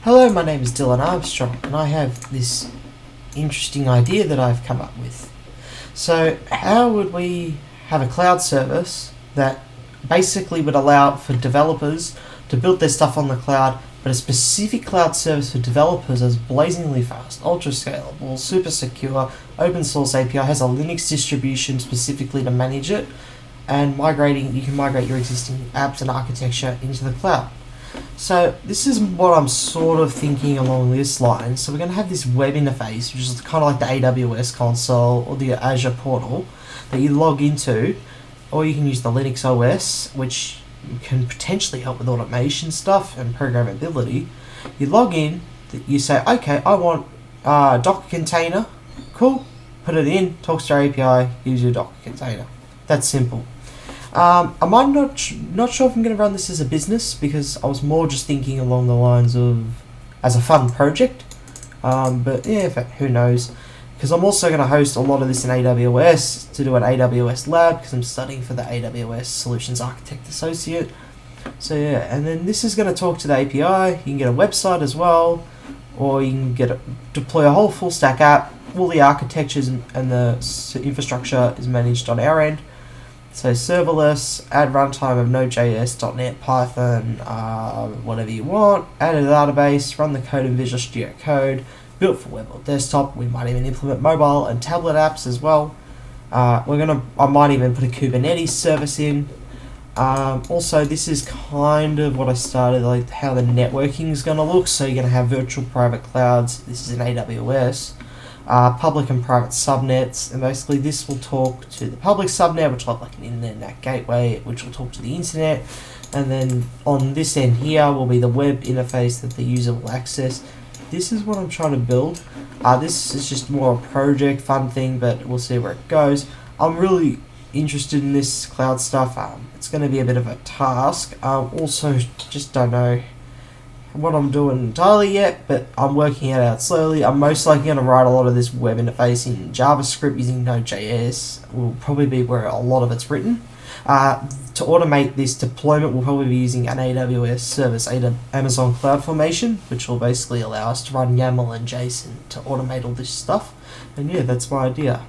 Hello, my name is Dylan Armstrong, and I have this interesting idea that I've come up with. So, how would we have a cloud service that basically would allow for developers to build their stuff on the cloud, but a specific cloud service for developers is blazingly fast, ultra scalable, super secure, open source API, has a Linux distribution specifically to manage it, and you can migrate your existing apps and architecture into the cloud. So this is what I'm sort of thinking along this line. So we're going to have this web interface, which is kind of like the AWS console or the Azure portal that you log into, or you can use the Linux OS, which can potentially help with automation stuff and programmability. You log in, you say, okay, I want a Docker container. Cool, put it in, talks to our API, gives you a Docker container. That's simple. I'm not sure if I'm going to run this as a business, because I was more just thinking along the lines of as a fun project. But yeah, who knows? Because I'm also going to host a lot of this in AWS to do an AWS lab, because I'm studying for the AWS Solutions Architect Associate. So yeah, and then this is going to talk to the API. You can get a website as well, or you can deploy a whole full stack app. All the architectures and the infrastructure is managed on our end. So serverless, add runtime of Node.js, .NET, Python, whatever you want. Add a database, run the code in Visual Studio Code, built for web or desktop. We might even implement mobile and tablet apps as well. I might even put a Kubernetes service in. Also, this is kind of what I started, like how the networking is going to look. So you're going to have virtual private clouds. This is in AWS. Public and private subnets, and basically this will talk to the public subnet, which will have like an internet gateway, which will talk to the internet, and then on this end here will be the web interface that the user will access. This is what I'm trying to build. This is just more a project, fun thing, but we'll see where it goes. I'm really interested in this cloud stuff. It's going to be a bit of a task. Also, just don't know what I'm doing entirely yet, but I'm working it out slowly. I'm most likely going to write a lot of this web interface in JavaScript using Node.js. Will probably be where a lot of it's written. To automate this deployment, we'll probably be using an AWS service, Amazon CloudFormation, which will basically allow us to run YAML and JSON to automate all this stuff. And yeah, that's my idea.